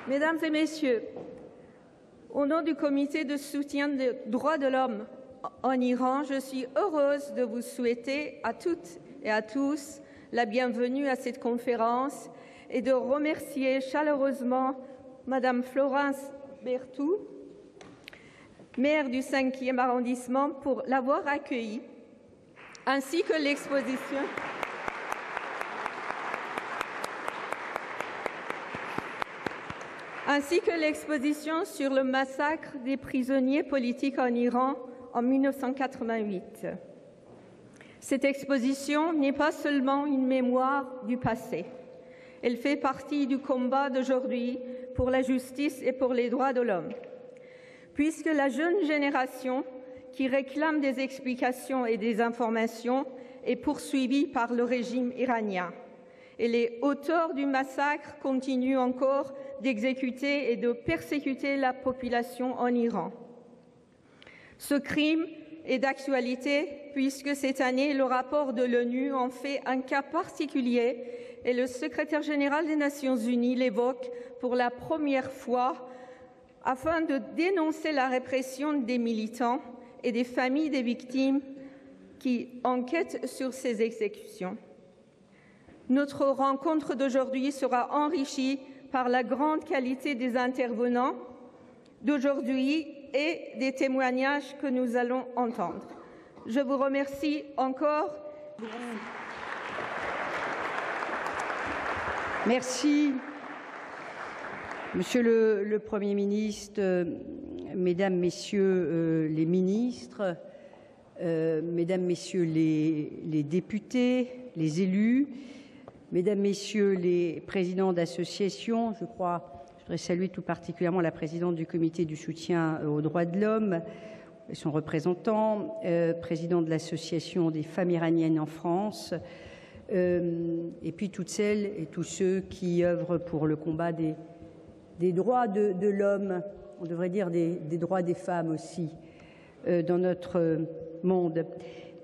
Mesdames et Messieurs, au nom du Comité de soutien des droits de l'homme en Iran, je suis heureuse de vous souhaiter à toutes et à tous la bienvenue à cette conférence et de remercier chaleureusement Madame Florence Berthoud, maire du 5e arrondissement, pour l'avoir accueillie, ainsi que l'exposition sur le massacre des prisonniers politiques en Iran en 1988. Cette exposition n'est pas seulement une mémoire du passé. Elle fait partie du combat d'aujourd'hui pour la justice et pour les droits de l'homme. Puisque la jeune génération qui réclame des explications et des informations est poursuivie par le régime iranien, et les auteurs du massacre continuent encore d'exécuter et de persécuter la population en Iran. Ce crime est d'actualité puisque cette année, le rapport de l'ONU en fait un cas particulier et le secrétaire général des Nations unies l'évoque pour la première fois afin de dénoncer la répression des militants et des familles des victimes qui enquêtent sur ces exécutions. Notre rencontre d'aujourd'hui sera enrichie par la grande qualité des intervenants d'aujourd'hui et des témoignages que nous allons entendre. Je vous remercie encore. Merci. Monsieur le Premier ministre, Mesdames, Messieurs les ministres, Mesdames, Messieurs les députés, les élus, Mesdames, Messieurs les présidents d'associations, je voudrais saluer tout particulièrement la présidente du comité du soutien aux droits de l'homme et son représentant, président de l'association des femmes iraniennes en France, et puis toutes celles et tous ceux qui œuvrent pour le combat des droits de l'homme, on devrait dire des droits des femmes aussi, dans notre monde.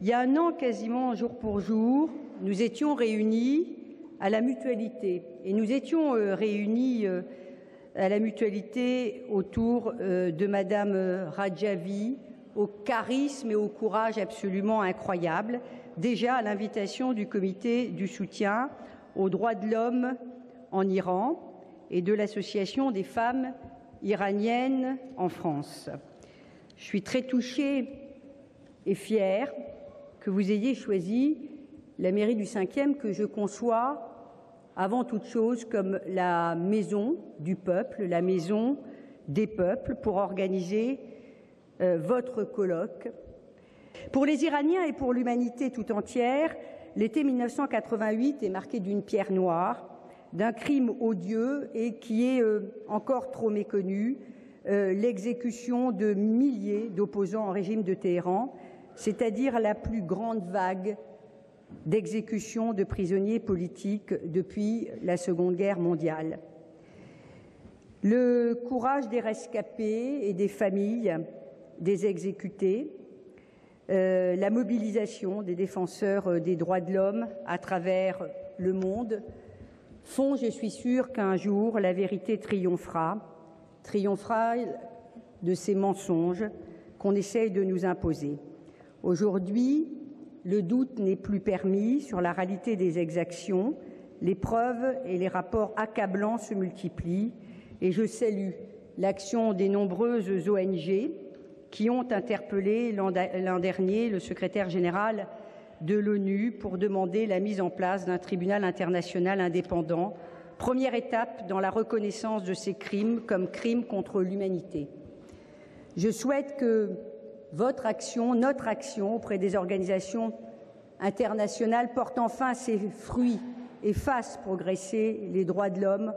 Il y a un an, quasiment jour pour jour, nous étions réunis à la Mutualité. Et nous étions réunis à la Mutualité autour de Madame Rajavi, au charisme et au courage absolument incroyable, déjà à l'invitation du comité du soutien aux droits de l'homme en Iran et de l'Association des femmes iraniennes en France. Je suis très touchée et fière que vous ayez choisi la mairie du 5e, que je conçois avant toute chose comme la maison du peuple, la maison des peuples, pour organiser votre colloque. Pour les Iraniens et pour l'humanité tout entière, l'été 1988 est marqué d'une pierre noire, d'un crime odieux et qui est encore trop méconnu, l'exécution de milliers d'opposants au régime de Téhéran, c'est-à-dire la plus grande vague d'exécution de prisonniers politiques depuis la Seconde Guerre mondiale. Le courage des rescapés et des familles des exécutés, la mobilisation des défenseurs des droits de l'homme à travers le monde font, je suis sûre, qu'un jour la vérité triomphera de ces mensonges qu'on essaye de nous imposer. Aujourd'hui, le doute n'est plus permis sur la réalité des exactions, les preuves et les rapports accablants se multiplient et je salue l'action des nombreuses ONG qui ont interpellé l'an dernier le secrétaire général de l'ONU pour demander la mise en place d'un tribunal international indépendant, première étape dans la reconnaissance de ces crimes comme crimes contre l'humanité. Je souhaite que votre action, notre action auprès des organisations internationales porte enfin ses fruits et fasse progresser les droits de l'homme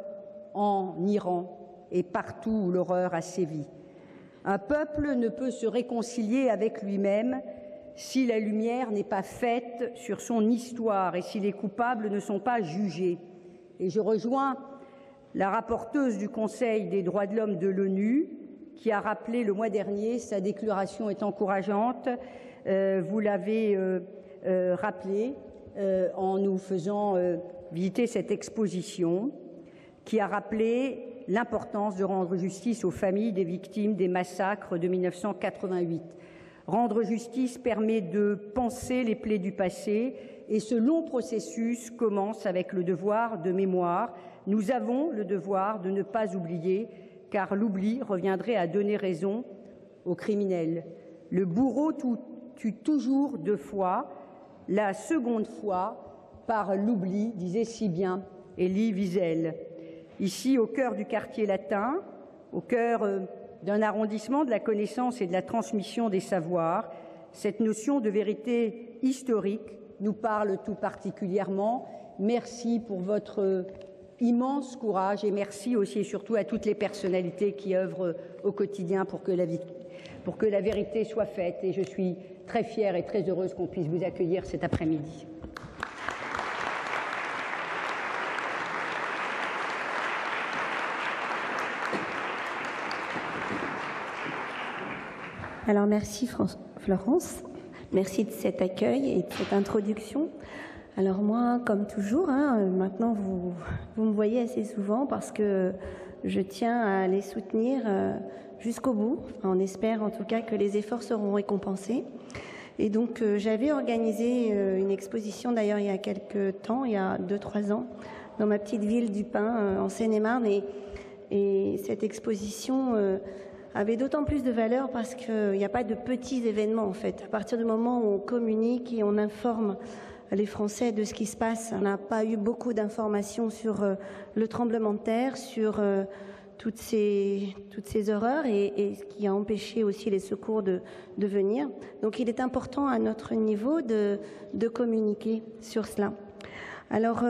en Iran et partout où l'horreur a sévi. Un peuple ne peut se réconcilier avec lui-même si la lumière n'est pas faite sur son histoire et si les coupables ne sont pas jugés. Et je rejoins la rapporteure du Conseil des droits de l'homme de l'ONU qui a rappelé le mois dernier, sa déclaration est encourageante, vous l'avez rappelé en nous faisant visiter cette exposition, qui a rappelé l'importance de rendre justice aux familles des victimes des massacres de 1988. Rendre justice permet de panser les plaies du passé et ce long processus commence avec le devoir de mémoire. Nous avons le devoir de ne pas oublier, car l'oubli reviendrait à donner raison aux criminels. Le bourreau tue toujours 2 fois, la seconde fois par l'oubli, disait si bien Elie Wiesel. Ici, au cœur du quartier latin, au cœur d'un arrondissement de la connaissance et de la transmission des savoirs, cette notion de vérité historique nous parle tout particulièrement. Merci pour votre immense courage et merci aussi et surtout à toutes les personnalités qui œuvrent au quotidien pour que la vérité soit faite. Et je suis très fière et très heureuse qu'on puisse vous accueillir cet après-midi. Alors merci Florence, merci de cet accueil et de cette introduction. Alors moi, comme toujours, maintenant vous me voyez assez souvent parce que je tiens à les soutenir jusqu'au bout. On espère en tout cas que les efforts seront récompensés. Et donc j'avais organisé une exposition d'ailleurs il y a quelques temps, il y a 2-3 ans, dans ma petite ville du Pin, en Seine-et-Marne. Et cette exposition avait d'autant plus de valeur parce qu'il n'y a pas de petits événements en fait. À partir du moment où on communique et on informe les Français de ce qui se passe, on n'a pas eu beaucoup d'informations sur le tremblement de terre, sur toutes ces horreurs et ce qui a empêché aussi les secours de venir. Donc il est important à notre niveau de communiquer sur cela. Alors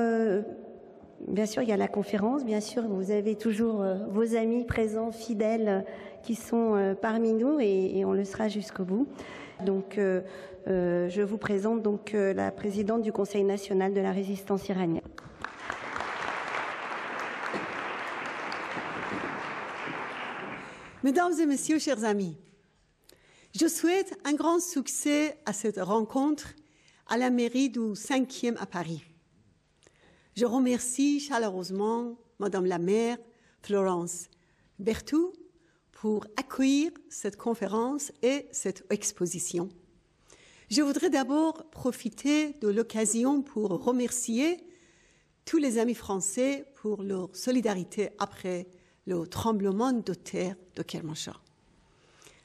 bien sûr, il y a la conférence. Bien sûr, vous avez toujours vos amis présents, fidèles, qui sont parmi nous et on le sera jusqu'au bout. Donc, je vous présente donc la présidente du Conseil national de la résistance iranienne. Mesdames et messieurs, chers amis, je souhaite un grand succès à cette rencontre à la mairie du 5e à Paris. Je remercie chaleureusement Madame la maire Florence Berthoud pour accueillir cette conférence et cette exposition. Je voudrais d'abord profiter de l'occasion pour remercier tous les amis français pour leur solidarité après le tremblement de terre de Kermanshah.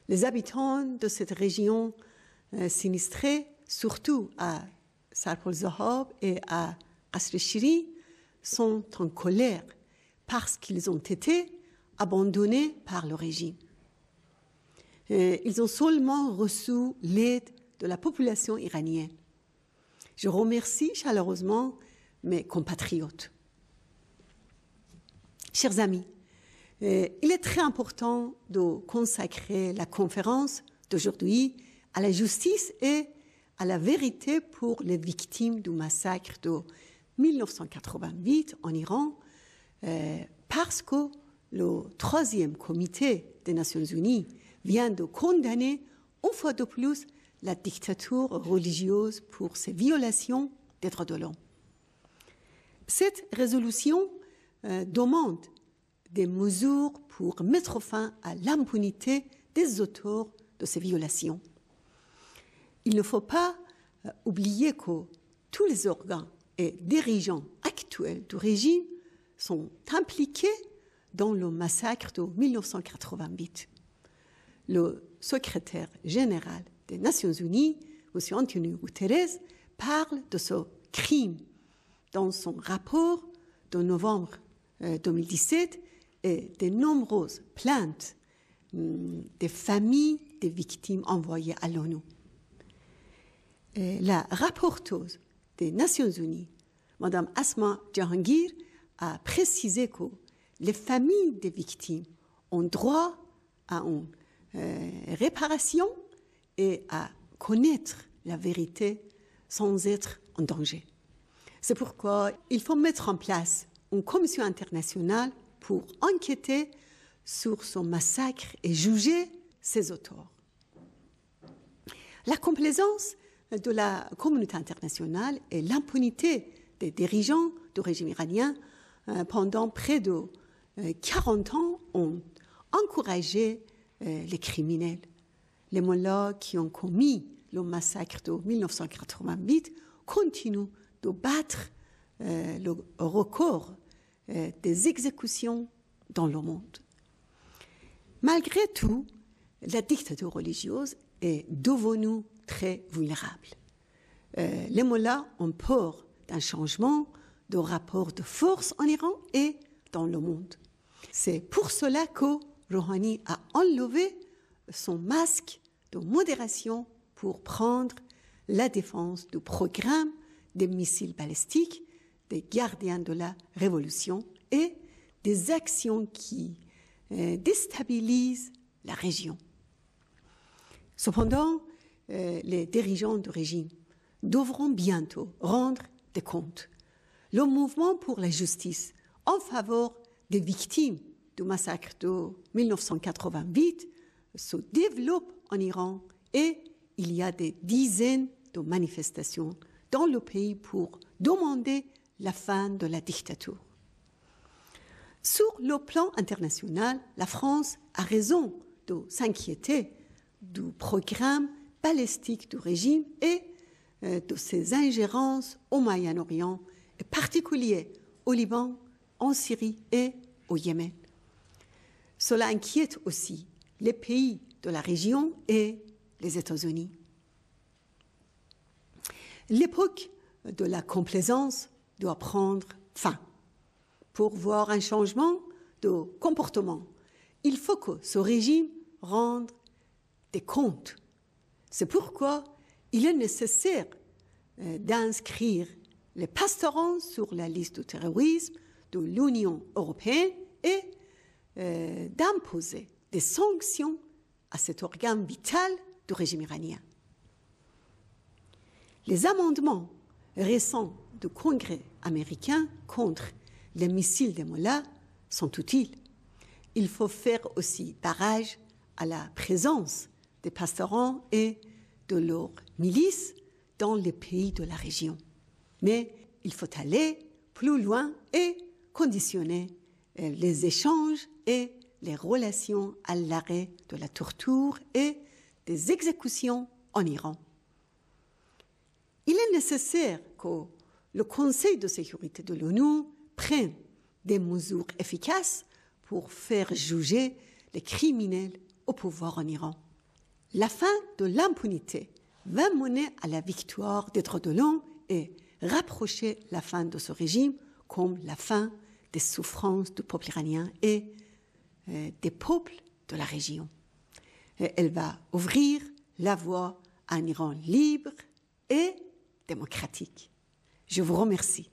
Les habitants de cette région sinistrée, surtout à Sarpol-Zohab et à Qasr-e-Shiri, sont en colère parce qu'ils ont été abandonnés par le régime. Ils ont seulement reçu l'aide de la population iranienne. Je remercie chaleureusement mes compatriotes. Chers amis, il est très important de consacrer la conférence d'aujourd'hui à la justice et à la vérité pour les victimes du massacre de 1988 en Iran, parce que le 3e comité des Nations Unies vient de condamner une fois de plus la dictature religieuse pour ses violations des droits de l'homme. Cette résolution demande des mesures pour mettre fin à l'impunité des auteurs de ces violations. Il ne faut pas oublier que tous les organes et dirigeants actuels du régime sont impliqués dans le massacre de 1988. Le secrétaire général des Nations Unies, M. Antonio Guterres, parle de ce crime dans son rapport de novembre 2017 et des nombreuses plaintes des familles des victimes envoyées à l'ONU. La rapporteuse des Nations Unies, Mme Asma Jahangir, a précisé que les familles des victimes ont droit à une réparation et à connaître la vérité sans être en danger. C'est pourquoi il faut mettre en place une commission internationale pour enquêter sur ce massacre et juger ses auteurs. La complaisance de la communauté internationale et l'impunité des dirigeants du régime iranien pendant près de 40 ans ont encouragé les criminels. Les mollahs qui ont commis le massacre de 1988 continuent de battre le record des exécutions dans le monde. Malgré tout, la dictature religieuse est devenue très vulnérable. Les mollahs ont peur d'un changement de rapport de force en Iran et dans le monde. C'est pour cela que Rouhani a enlevé son masque de modération pour prendre la défense du programme des missiles balistiques, des gardiens de la révolution et des actions qui déstabilisent la région. Cependant, les dirigeants du régime devront bientôt rendre des comptes. Le mouvement pour la justice en faveur des victimes du massacre de 1988 se développe en Iran et il y a des dizaines de manifestations dans le pays pour demander la fin de la dictature. Sur le plan international, la France a raison de s'inquiéter du programme balistique du régime et de ses ingérences au Moyen-Orient, en particulier au Liban, en Syrie et au Yémen. Cela inquiète aussi les pays de la région et les États-Unis. L'époque de la complaisance doit prendre fin. Pour voir un changement de comportement, il faut que ce régime rende des comptes. C'est pourquoi il est nécessaire d'inscrire les pastorants sur la liste du terrorisme de l'Union européenne et d'imposer des sanctions à cet organe vital du régime iranien. Les amendements récents du Congrès américain contre les missiles des mollahs sont utiles. Il faut faire aussi barrage à la présence des pastorants et de leurs milices dans les pays de la région. Mais il faut aller plus loin et conditionner les échanges et les relations à l'arrêt de la torture et des exécutions en Iran. Il est nécessaire que le Conseil de sécurité de l'ONU prenne des mesures efficaces pour faire juger les criminels au pouvoir en Iran. La fin de l'impunité va mener à la victoire des droits de l'homme et rapprocher la fin de ce régime comme la fin des souffrances du peuple iranien et des peuples de la région. Et elle va ouvrir la voie à un Iran libre et démocratique. Je vous remercie.